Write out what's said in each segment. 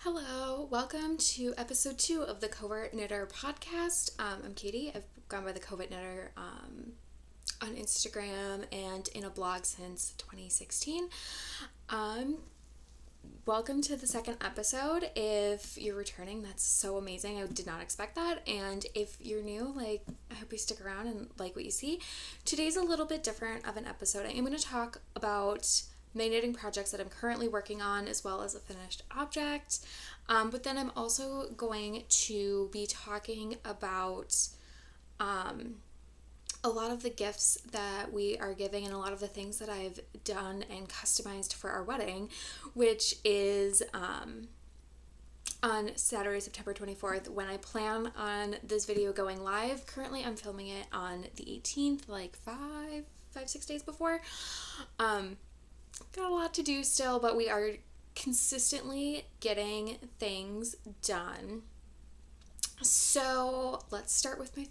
Hello, welcome to episode 2 of the Covert Knitter podcast. I'm Katie. I've gone by the Covert Knitter on Instagram and in a blog since 2016. Welcome to the second episode. If you're returning, that's so amazing. I did not expect that. And if you're new, I hope you stick around and like what you see. Today's a little bit different of an episode. I am going to talk about my knitting projects that I'm currently working on, as well as a finished object. But then I'm also going to be talking about a lot of the gifts that we are giving and a lot of the things that I've done and customized for our wedding, which is on Saturday, September 24th, when I plan on this video going live. Currently, I'm filming it on the 18th, like 6 days before. Got a lot to do still, but we are consistently getting things done. So let's start with my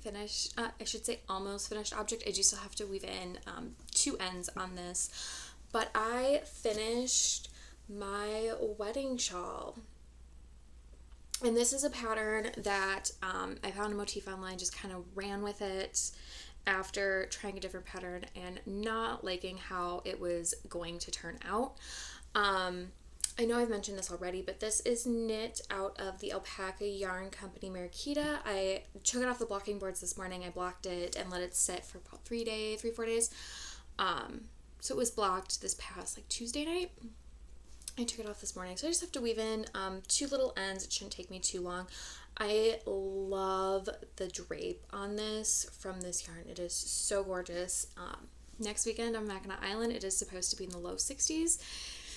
almost finished object. I do still have to weave in 2 ends on this, but I finished my wedding shawl. And this is a pattern that I found a motif online, just kind of ran with it after trying a different pattern and not liking how it was going to turn out. I know I've mentioned this already, but this is knit out of the Alpaca Yarn Company Mariquita. I took it off the blocking boards this morning. I blocked it and let it sit for about 4 days. So it was blocked this past Tuesday night. I took it off this morning. So I just have to weave in 2 little ends. It shouldn't take me too long. I love the drape on this from this yarn. It is so gorgeous. Next weekend on Mackinac Island, it is supposed to be in the low 60s.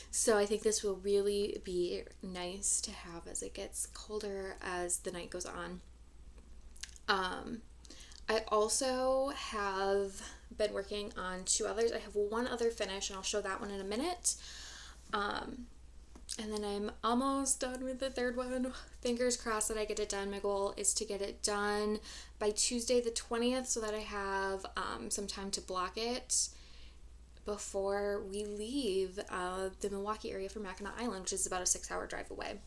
So I think this will really be nice to have as it gets colder as the night goes on. I also have been working on 2 others. I have 1 other finish, and I'll show that one in a minute. And then I'm almost done with the 3rd one. Fingers crossed that I get it done. My goal is to get it done by Tuesday the 20th so that I have some time to block it before we leave the Milwaukee area for Mackinac Island, which is about a 6-hour drive away.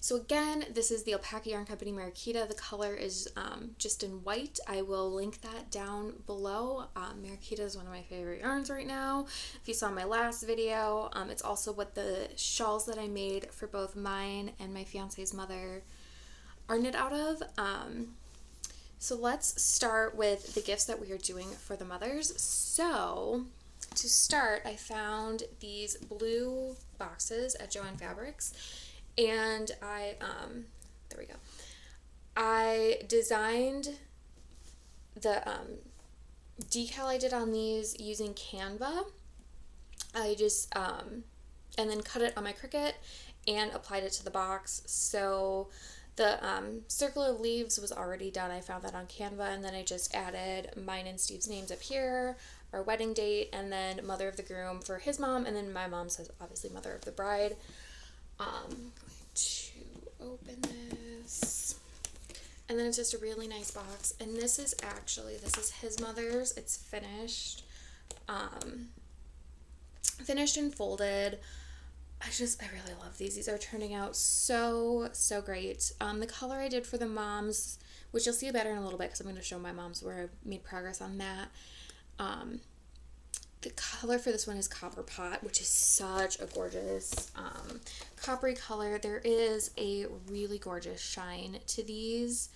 So again, this is the Alpaca Yarn Company Mariquita. The color is just in white. I will link that down below. Mariquita is one of my favorite yarns right now. If you saw my last video, it's also what the shawls that I made for both mine and my fiance's mother are knit out of. So let's start with the gifts that we are doing for the mothers. So to start, I found these blue boxes at Joann Fabrics. And I designed the decal I did on these using Canva. I just, and then cut it on my Cricut and applied it to the box. So the circle of leaves was already done. I found that on Canva, and then I just added mine and Steve's names up here, our wedding date, and then mother of the groom for his mom, and then my mom says obviously mother of the bride. I'm going to open this, and then it's just a really nice box, and this is his mother's. It's finished and folded. I really love these are turning out so great. The color I did for the moms, which you'll see better in a little bit because I'm going to show my mom's where I made progress on that. The color for this one is Copper Pot, which is such a gorgeous coppery color. There is a really gorgeous shine to these.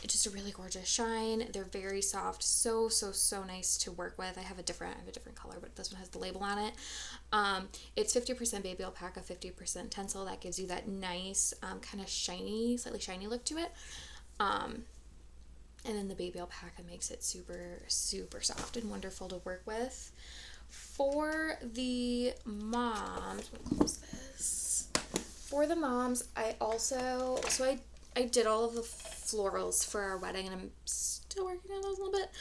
It's just a really gorgeous shine. They're very soft, so nice to work with. I have a different color, but this one has the label on it. It's 50% baby alpaca, 50% tencel. That gives you that nice kind of slightly shiny look to it. And then the baby alpaca makes it super soft and wonderful to work with. For the moms, we'll close this. For the moms, I did all of the florals for our wedding, and I'm still working on those a little bit.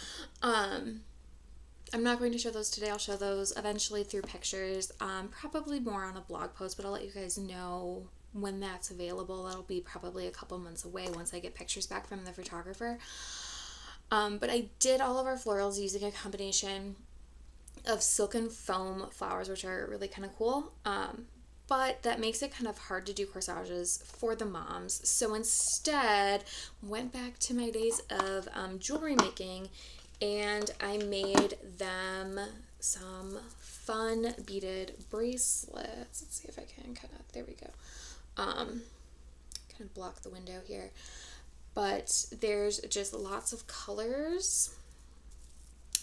I'm not going to show those today. I'll show those eventually through pictures, probably more on a blog post, but I'll let you guys know when that's available. That'll be probably a couple months away once I get pictures back from the photographer. But I did all of our florals using a combination of silken foam flowers, which are really kind of cool. But that makes it kind of hard to do corsages for the moms. So instead, went back to my days of jewelry making, and I made them some fun beaded bracelets. Let's see if I can kind of, there we go. Kind of block the window here. But there's just lots of colors.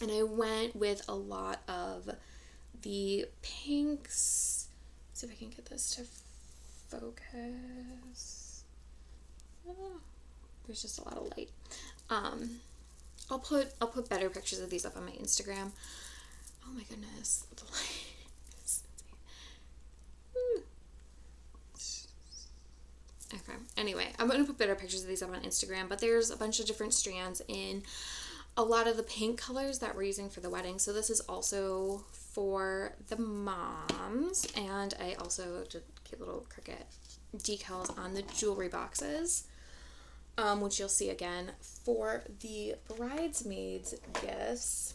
And I went with a lot of the pinks. Let's see if I can get this to focus. Oh, there's just a lot of light. I'll put better pictures of these up on my Instagram. Oh my goodness, the light. Okay. Anyway, I'm going to put better pictures of these up on Instagram, but there's a bunch of different strands in a lot of the pink colors that we're using for the wedding. So this is also for the moms, and I also did cute little Cricut decals on the jewelry boxes, which you'll see again for the bridesmaids gifts.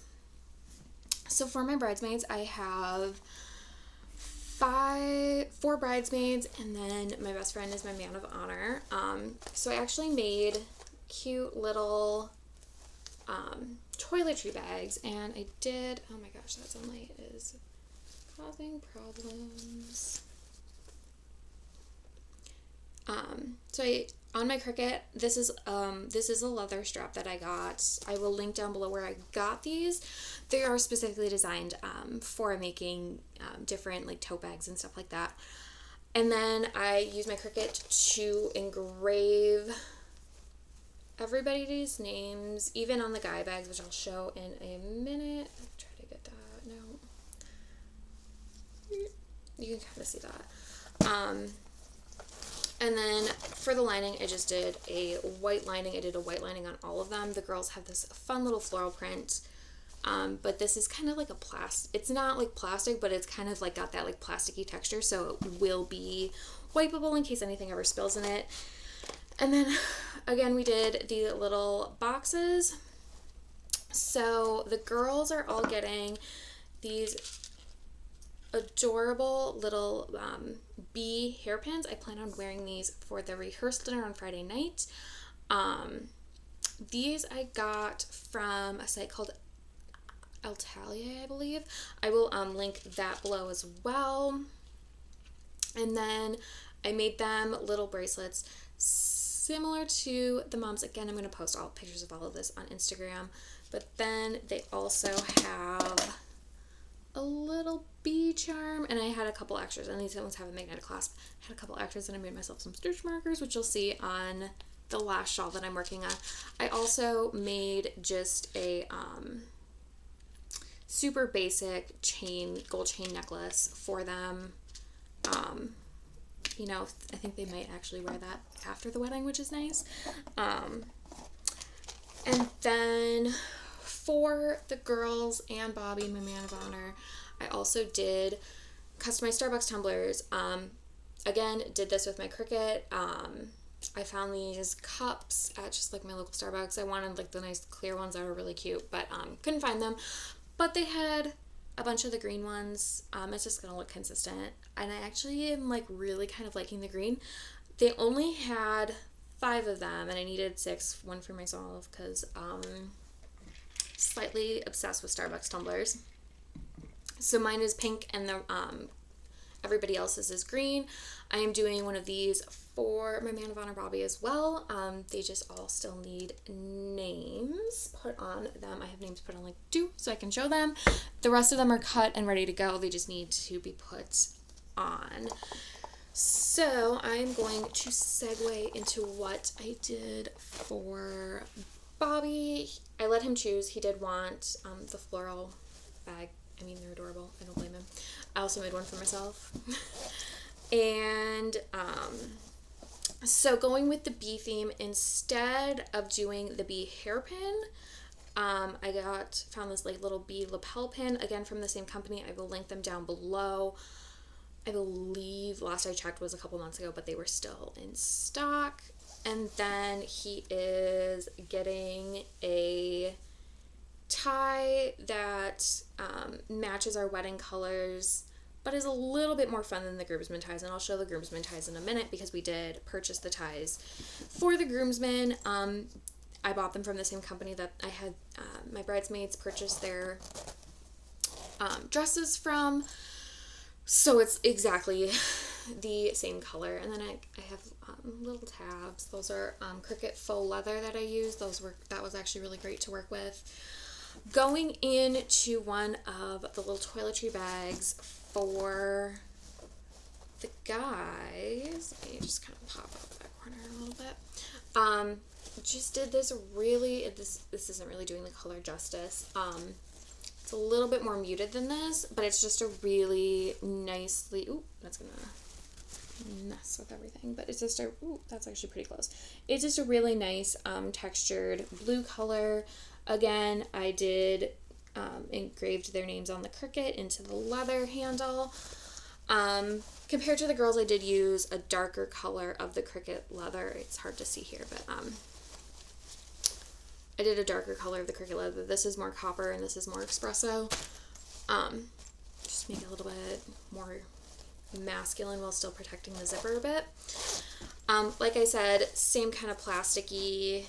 So for my bridesmaids, I have 4 bridesmaids, and then my best friend is my man of honor. So I actually made cute little toiletry bags, and I did, oh my gosh, that sunlight is causing problems. So on my Cricut, this is a leather strap that I got. I will link down below where I got these. They are specifically designed for making different like tote bags and stuff like that. And then I use my Cricut to engrave everybody's names, even on the guy bags, which I'll show in a minute. I'll try to get that. No, you can kind of see that. And then for the lining, I just did a white lining. I did a white lining on all of them. The girls have this fun little floral print, but this is kind of like a it's not like plastic, but it's kind of like got that like plasticky texture, so it will be wipeable in case anything ever spills in it. And then again, we did the little boxes. So the girls are all getting these adorable little bee hairpins. I plan on wearing these for the rehearsal dinner on Friday night. These I got from a site called Altalia, I believe. I will link that below as well. And then I made them little bracelets similar to the moms. Again, I'm going to post all pictures of all of this on Instagram. But then they also have a little bee charm, and I had a couple extras, and these ones have a magnetic clasp. I had a couple extras, and I made myself some stitch markers, which you'll see on the last shawl that I'm working on. I also made just a super basic gold chain necklace for them. You know, I think they might actually wear that after the wedding, which is nice. And then for the girls and Bobby, my man of honor, I also did customized Starbucks tumblers. Again, did this with my Cricut. I found these cups at just like my local Starbucks. I wanted like the nice clear ones that were really cute, but couldn't find them. But they had a bunch of the green ones. It's just gonna look consistent, and I actually am like really kind of liking the green. They only had 5 of them, and I needed 6, one for myself, because slightly obsessed with Starbucks tumblers. So mine is pink, and the everybody else's is green. I am doing one of these for my man of honor, Bobby, as well. They just all still need names put on them. I have names put on like 2, so I can show them. The rest of them are cut and ready to go. They just need to be put on. So I'm going to segue into what I did for Bobby. I let him choose. He did want the floral bag. I mean, they're adorable. I don't blame him. I also made one for myself. And so going with the bee theme, instead of doing the bee hairpin, I found this like little bee lapel pin, again from the same company. I will link them down below. I believe last I checked was a couple months ago, but they were still in stock. And then he is getting a tie that matches our wedding colors, but is a little bit more fun than the groomsmen ties. And I'll show the groomsmen ties in a minute because we did purchase the ties for the groomsmen. I bought them from the same company that I had my bridesmaids purchase their dresses from. So it's exactly the same color. And then I have little tabs. Those are Cricut faux leather that I use. That was actually really great to work with. Going into one of the little toiletry bags for the guys, let me just kind of pop up that corner a little bit. Just did this really, this isn't really doing the color justice. It's a little bit more muted than this, but it's just a really nicely, ooh, that's gonna mess with everything, but it's just ooh, that's actually pretty close. It's just a really nice textured blue color. Again, I did engraved their names on the Cricut into the leather handle. Compared to the girls, I did use a darker color of the Cricut leather. It's hard to see here, but I did a darker color of the Cricut leather. This is more copper and this is more espresso. Just make it a little bit more masculine while still protecting the zipper a bit. Like I said, same kind of plasticky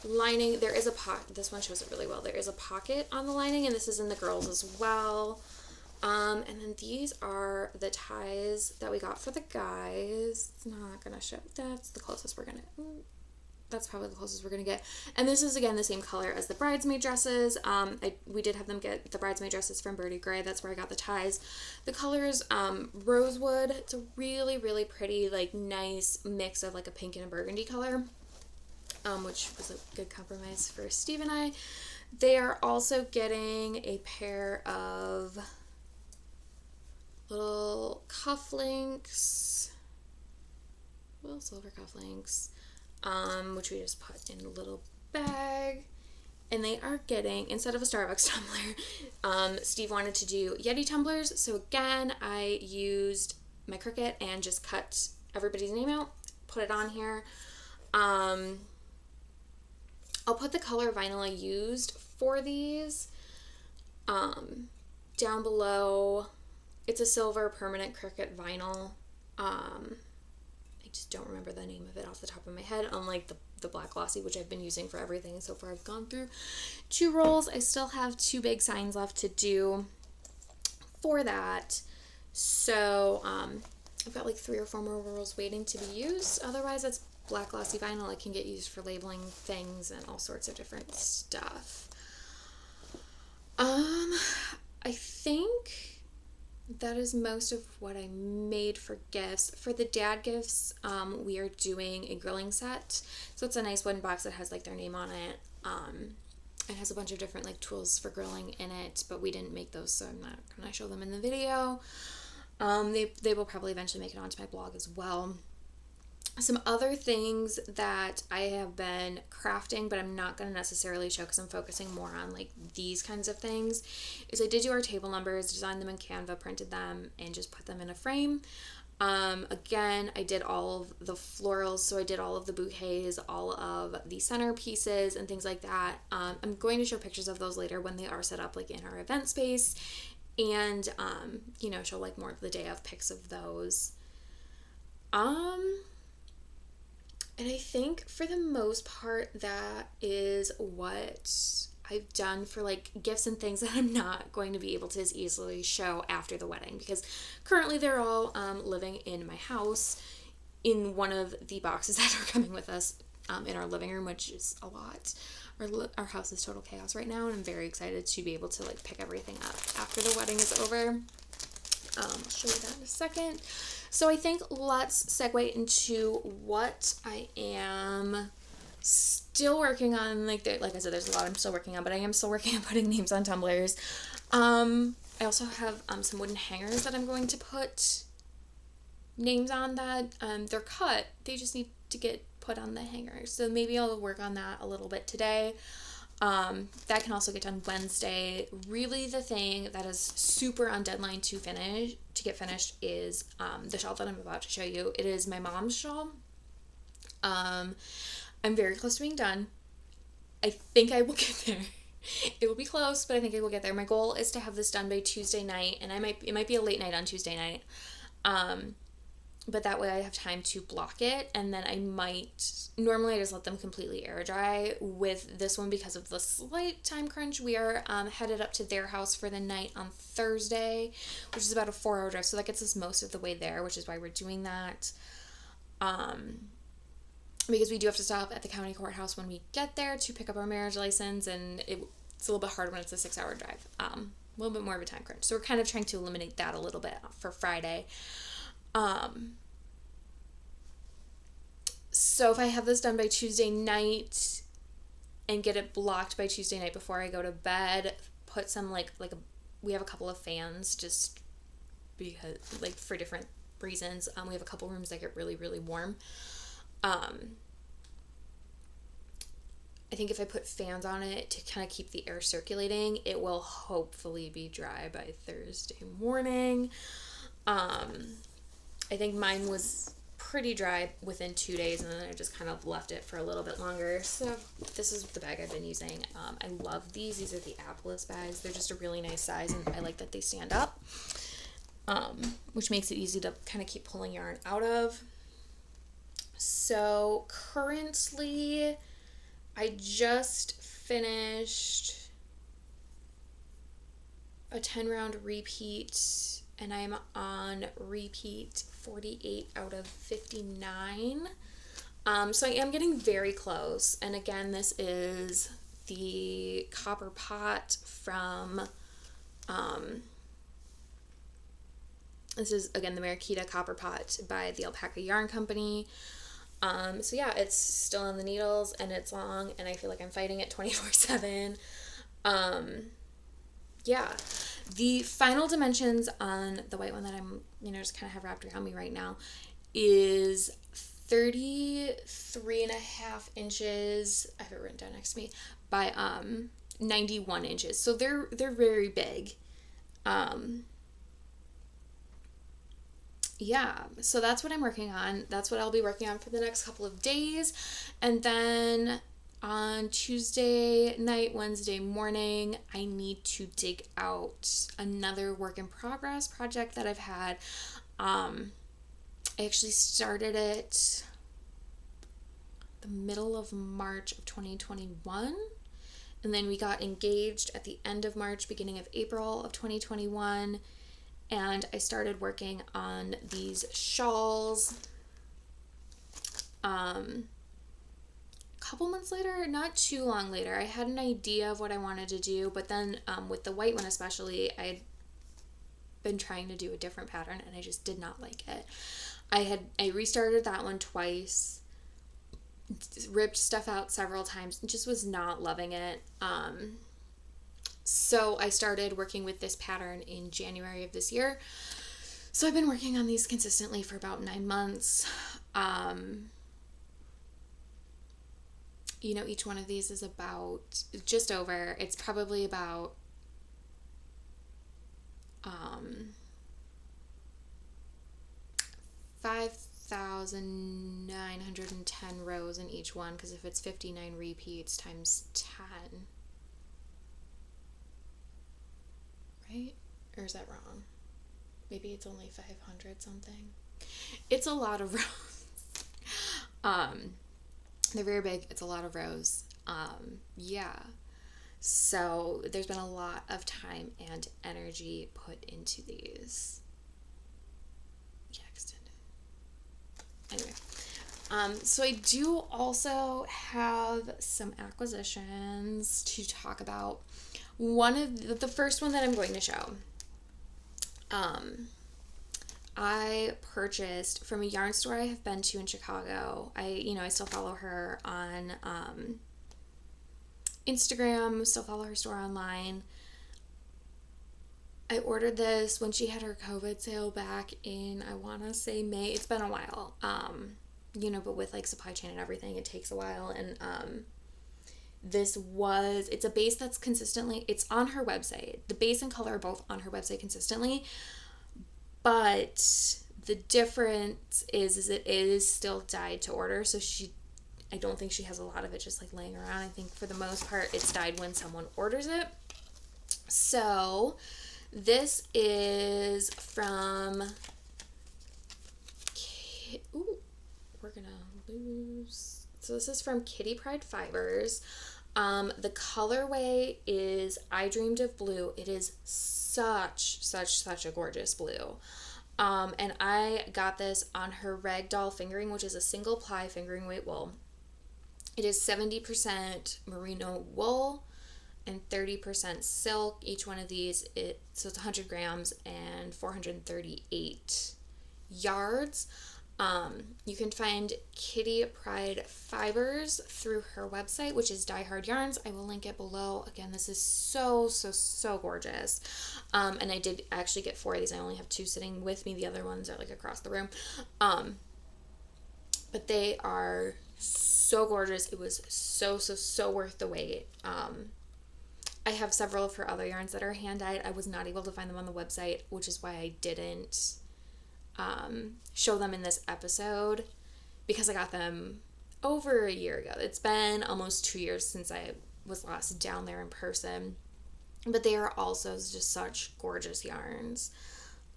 lining. There is a pocket. This one shows it really well. There is a pocket on the lining, and this is in the girls as well. And then these are the ties that we got for the guys. It's not gonna show. That's the closest we're gonna. That's probably the closest we're gonna get. And this is again the same color as the bridesmaid dresses. We did have them get the bridesmaid dresses from Birdie Gray. That's where I got the ties. The color is rosewood. It's a really, really pretty, like nice mix of like a pink and a burgundy color, which was a good compromise for Steve and I. They are also getting a pair of little cufflinks, little silver cufflinks. Which we just put in a little bag. And they are getting, instead of a Starbucks tumbler, Steve wanted to do Yeti tumblers. So again, I used my Cricut and just cut everybody's name out, put it on here. I'll put the color vinyl I used for these down below. It's a silver permanent Cricut vinyl. I just don't remember the name of it off the top of my head, unlike the black glossy, which I've been using for everything. So far I've gone through 2 rolls. I still have 2 big signs left to do for that. So I've got like 3 or 4 more rolls waiting to be used. Otherwise, it's black glossy vinyl. It can get used for labeling things and all sorts of different stuff. I think that is most of what I made for gifts. For the dad gifts, we are doing a grilling set. So it's a nice wooden box that has like their name on it. It has a bunch of different like tools for grilling in it, but we didn't make those, so I'm not gonna show them in the video. They will probably eventually make it onto my blog as well. Some other things that I have been crafting, but I'm not going to necessarily show because I'm focusing more on like these kinds of things, is I did do our table numbers, designed them in Canva, printed them, and just put them in a frame. Again, I did all of the florals, so I did all of the bouquets, all of the centerpieces and things like that. I'm going to show pictures of those later when they are set up like in our event space, and you know, show like more of the day of pics of those. And I think for the most part, that is what I've done for like gifts and things that I'm not going to be able to as easily show after the wedding, because currently they're all living in my house in one of the boxes that are coming with us in our living room, which is a lot. Our house is total chaos right now, and I'm very excited to be able to like pick everything up after the wedding is over. I'll show you that in a second. So I think let's segue into what I am still working on. Like I said, there's a lot I'm still working on, but I am still working on putting names on tumblers. I also have some wooden hangers that I'm going to put names on that. They're cut. They just need to get put on the hangers. So maybe I'll work on that a little bit today. That can also get done Wednesday. Really, the thing that is super on deadline to get finished is the shawl that I'm about to show you. It is my mom's shawl. I'm very close to being done. I think I will get there. It will be close, but I think I will get there. My goal is to have this done by Tuesday night, and it might be a late night on Tuesday night. But that way I have time to block it, and then normally I just let them completely air dry. With this one, because of the slight time crunch, we are headed up to their house for the night on Thursday, which is about a 4-hour drive, so that gets us most of the way there, which is why we're doing that. Because we do have to stop at the county courthouse when we get there to pick up our marriage license, and it's a little bit hard when it's a 6-hour drive. A little bit more of a time crunch. So we're kind of trying to eliminate that a little bit for Friday. So if I have this done by Tuesday night and get it blocked by Tuesday night before I go to bed, put some we have a couple of fans just because for different reasons. We have a couple rooms that get really, really warm. I think if I put fans on it to kind of keep the air circulating, it will hopefully be dry by Thursday morning. I think mine was pretty dry within 2 days, and then I just kind of left it for a little bit longer. So this is the bag I've been using. I love these. These are the Apple's bags. They're just a really nice size, and I like that they stand up, which makes it easy to kind of keep pulling yarn out of. So currently, I just finished a 10-round repeat, and I'm on repeat 48 out of 59. So I am getting very close. And again, this is the copper pot from, this is again the Mariquita copper pot by the Alpaca Yarn Company. So yeah, it's still on the needles and it's long, and I feel like I'm fighting it 24/7. Yeah, the final dimensions on the white one that I'm, just kind of have wrapped around me right now is 33.5 inches. I have it written down next to me by 91 inches. So they're very big. Yeah, so that's what I'm working on. That's what I'll be working on for the next couple of days. And then on Tuesday night, Wednesday morning, I need to dig out another work in progress project that I've had. I actually started it the middle of March of 2021. And then we got engaged at the end of March, beginning of April of 2021. And I started working on these shawls a couple months later, not too long later. I had an idea of what I wanted to do, but then with the white one especially, I had been trying to do a different pattern and I just did not like it. I restarted that one twice, ripped stuff out several times, and just was not loving it. So I started working with this pattern in January of this year. So I've been working on these consistently for about 9 months. Each one of these is about just over, it's probably about 5,910 rows in each one, because if it's 59 repeats times 10, right? Or is that wrong? Maybe it's only 500 something. It's a lot of rows. They're very big. It's a lot of rows. Yeah. So there's been a lot of time and energy put into these. Yeah, extended. Anyway. So I do also have some acquisitions to talk about. One of the first one that I'm going to show, I purchased from a yarn store I have been to in Chicago. I still follow her on Instagram, still follow her store online. I ordered this when she had her COVID sale back in, I want to say May. It's been a while, but with supply chain and everything, it takes a while. And it's a base that's consistently, it's on her website. The base and color are both on her website consistently, but the difference is it is still dyed to order. So I don't think she has a lot of it just like laying around. I think for the most part it's dyed when someone orders it. So this is from, we're gonna lose. So this is from Kitty Pride Fibers. The colorway is I Dreamed of Blue. It is such a gorgeous blue. And I got this on her Ragdoll fingering, which is a single ply fingering weight wool. It is 70% merino wool and 30% silk. Each one of these, so it's 100 grams and 438 yards. You can find Kitty Pride Fibers through her website, which is Die Hard Yarns. I will link it below. Again, this is so gorgeous. And I did actually get 4 of these. I only have 2 sitting with me. The other ones are like across the room. But they are so gorgeous. It was so worth the wait. I have several of her other yarns that are hand dyed. I was not able to find them on the website, which is why I didn't show them in this episode, because I got them over a year ago. It's been almost 2 years since I was last down there in person, but they are also just such gorgeous yarns.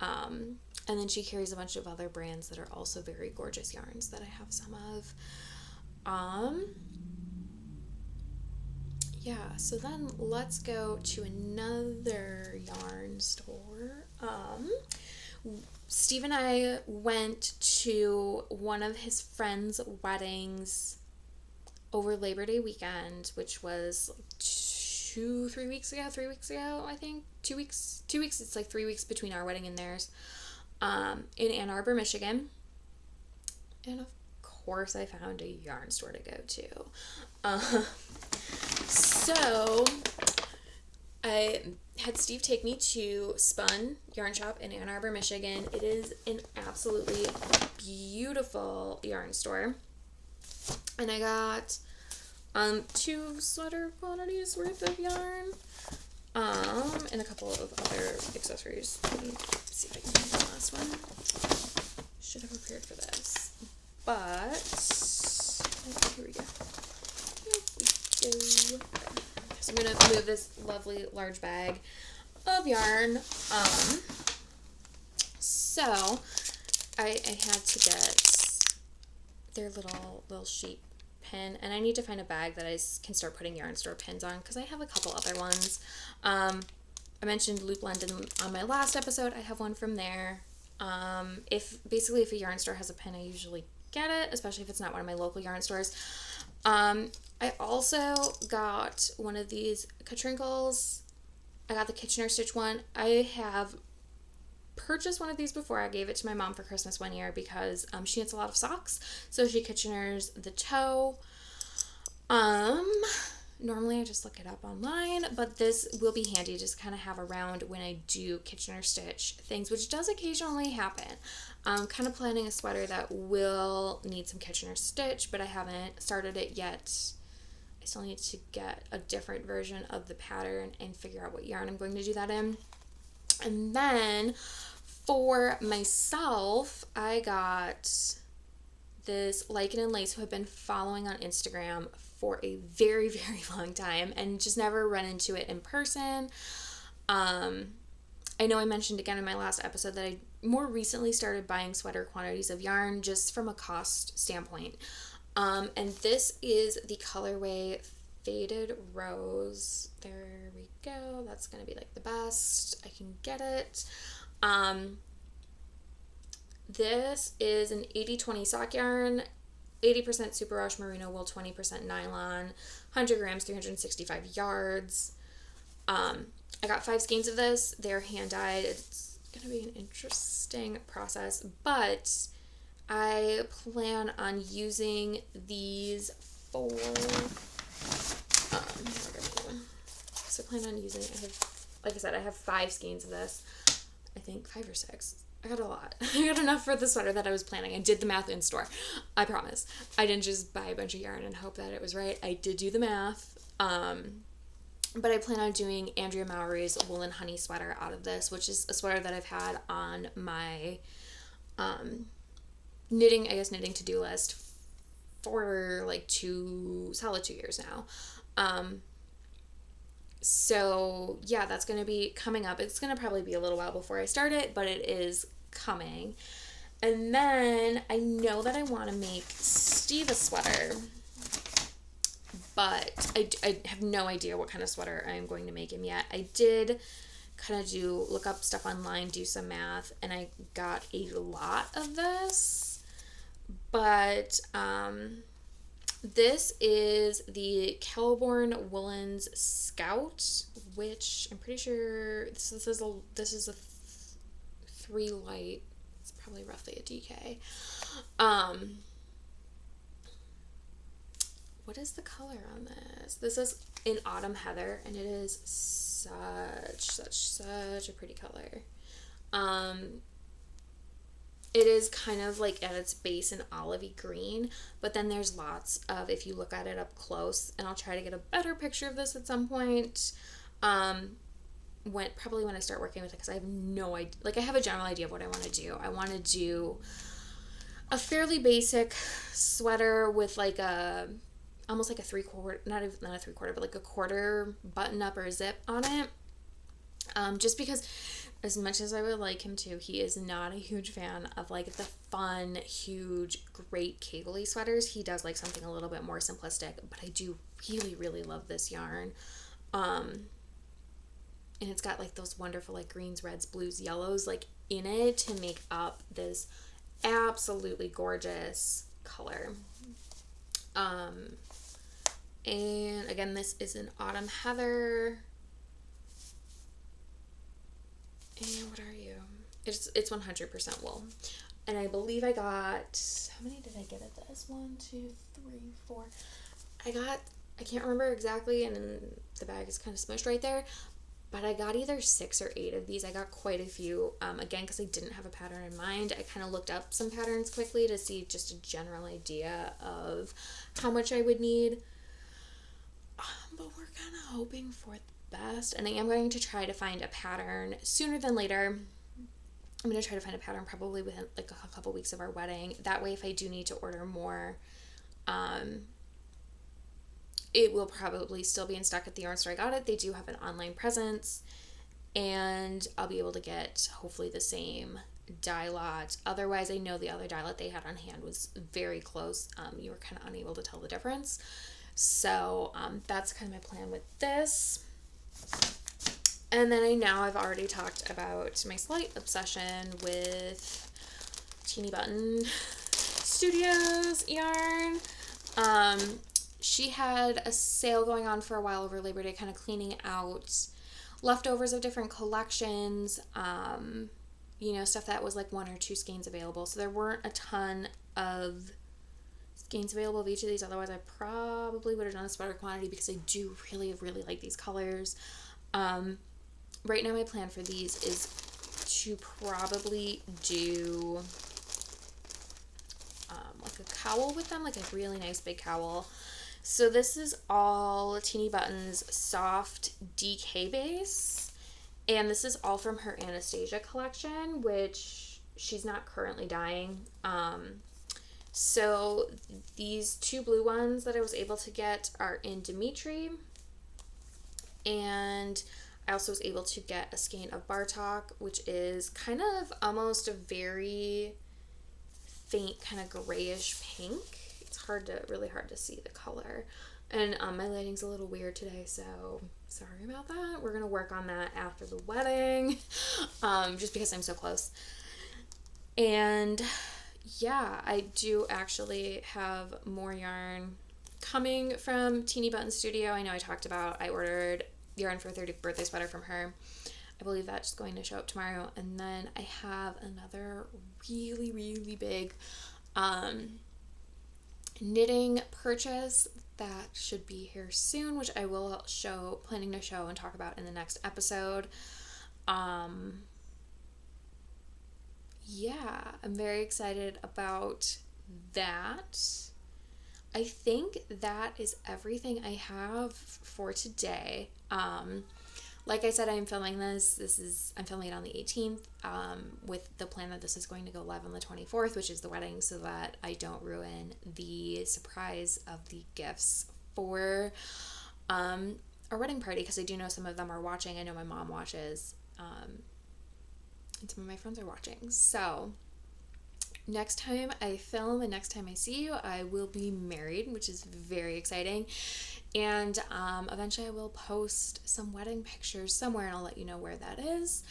And then she carries a bunch of other brands that are also very gorgeous yarns that I have some of. Yeah, so then let's go to another yarn store. Steve and I went to one of his friends' weddings over Labor Day weekend, which was 3 weeks ago, I think. 2 weeks. It's like 3 weeks between our wedding and theirs, in Ann Arbor, Michigan. And of course I found a yarn store to go to. So I had Steve take me to Spun Yarn Shop in Ann Arbor, Michigan. It is an absolutely beautiful yarn store. And I got 2 sweater quantities worth of yarn. And a couple of other accessories. Let me see if I can find the last one. Should have prepared for this. But here we go. So I'm going to move this lovely large bag of yarn. So I had to get their little sheet pin, and I need to find a bag that I can start putting yarn store pins on, because I have a couple other ones. I mentioned Loop London on my last episode. I have one from there. If a yarn store has a pin, I usually get it, especially if it's not one of my local yarn stores. I also got one of these Katrinkles. I got the Kitchener Stitch one. I have purchased one of these before. I gave it to my mom for Christmas one year because she knits a lot of socks, so she Kitcheners the toe. Normally I just look it up online, but this will be handy to just kind of have around when I do Kitchener Stitch things, which does occasionally happen. I'm kind of planning a sweater that will need some Kitchener Stitch, but I haven't started it yet. I still need to get a different version of the pattern and figure out what yarn I'm going to do that in. And then for myself, I got this Lichen and Lace, who I've been following on Instagram for a very long time and just never run into it in person. I know I mentioned again in my last episode that I more recently started buying sweater quantities of yarn just from a cost standpoint. And this is the colorway Faded Rose. There we go. That's going to be like the best I can get it. This is an 80-20 sock yarn, 80% superwash merino wool, 20% nylon, 100 grams, 365 yards. I got 5 skeins of this. They're hand dyed. It's going to be an interesting process, but I plan on using these for, so I plan on using, like I said, I have 5 skeins of this. I think 5 or 6. I got a lot. I got enough for the sweater that I was planning. I did the math in store. I promise. I didn't just buy a bunch of yarn and hope that it was right. I did do the math. But I plan on doing Andrea Mowry's Woolen Honey sweater out of this, which is a sweater that I've had on my knitting to-do list for like solid 2 years now. So yeah, that's going to be coming up. It's going to probably be a little while before I start it, but it is coming. And then I know that I want to make Steve a sweater, but I have no idea what kind of sweater I'm going to make him yet. I did kind of look up stuff online, do some math, and I got a lot of this. But this is the Kelborn Woolens Scout, which I'm pretty sure this is a 3 light. It's probably roughly a DK. What is the color on this? This is in Autumn Heather, and it is such a pretty color. It is kind of like at its base an olivey green, but then there's lots of, if you look at it up close, and I'll try to get a better picture of this at some point, probably when I start working with it, because I have no idea, like I have a general idea of what I want to do. I want to do a fairly basic sweater with like almost like a 3/4, not a 3/4, but like a quarter button up or zip on it. Just because as much as I would like him to, he is not a huge fan of like the fun, huge, great cabley sweaters. He does like something a little bit more simplistic, but I do really, really love this yarn. And it's got like those wonderful like greens, reds, blues, yellows like in it to make up this absolutely gorgeous color. And again, this is an Autumn Heather. And what are you? It's 100% wool. And I believe I got, how many did I get at this? 1, 2, 3, 4. I can't remember exactly, and then the bag is kind of smushed right there, but I got either 6 or 8 of these. I got quite a few, again, because I didn't have a pattern in mind. I kind of looked up some patterns quickly to see just a general idea of how much I would need. But we're kind of hoping for the best, and I am going to try to find a pattern sooner than later. I'm going to try to find a pattern probably within like a couple weeks of our wedding. That way, if I do need to order more, it will probably still be in stock at the yarn store I got it. They do have an online presence, and I'll be able to get hopefully the same dye lot. Otherwise, I know the other dye lot they had on hand was very close. You were kind of unable to tell the difference. So that's kind of my plan with this. And then I've already talked about my slight obsession with Teeny Button Studios yarn. She had a sale going on for a while over Labor Day, kind of cleaning out leftovers of different collections, stuff that was like 1 or 2 skeins available. So there weren't a ton of skeins available of each of these. Otherwise, I probably would have done a sweater quantity because I do really, really like these colors. Right now, my plan for these is to probably do like a cowl with them, like a really nice big cowl. So this is all Teeny Button's soft DK base, and this is all from her Anastasia collection, which she's not currently dyeing. So these 2 blue ones that I was able to get are in Dimitri, and I also was able to get a skein of Bartok, which is kind of almost a very faint kind of grayish pink. It's really hard to see the color. And my lighting's a little weird today, so sorry about that. We're going to work on that after the wedding, just because I'm so close. And yeah, I do actually have more yarn coming from Teeny Button Studio. I know I ordered yarn for a 30th birthday sweater from her. I believe that's going to show up tomorrow. And then I have another really, really big knitting purchase that should be here soon, which I will planning to show and talk about in the next episode. Yeah, I'm very excited about that. I think that is everything I have for today. like I said, I'm filming I'm filming it on the 18th, with the plan that this is going to go live on the 24th, which is the wedding, so that I don't ruin the surprise of the gifts for our wedding party, because I do know some of them are watching. I know my mom watches, and some of my friends are watching. So next time I film and next time I see you, I will be married, which is very exciting. And eventually I will post some wedding pictures somewhere, and I'll let you know where that is.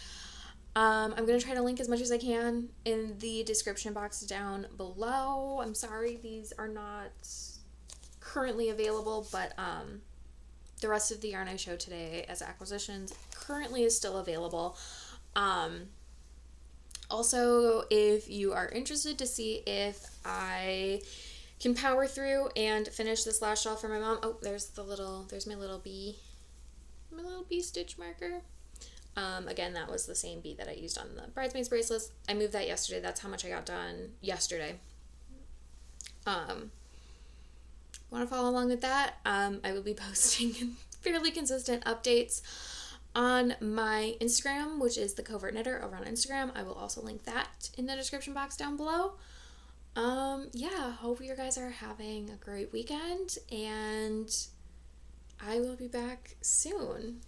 I'm going to try to link as much as I can in the description box down below. I'm sorry these are not currently available, but the rest of the yarn I showed today as acquisitions currently is still available. Also, if you are interested to see if I can power through and finish this last shawl for my mom. Oh, there's my little bee stitch marker. Again, that was the same bee that I used on the bridesmaids bracelets. I moved that yesterday. That's how much I got done yesterday. Want to follow along with that? I will be posting fairly consistent updates on my Instagram, which is the Covert Knitter over on Instagram. I will also link that in the description box down below. Yeah, hope you guys are having a great weekend, and I will be back soon.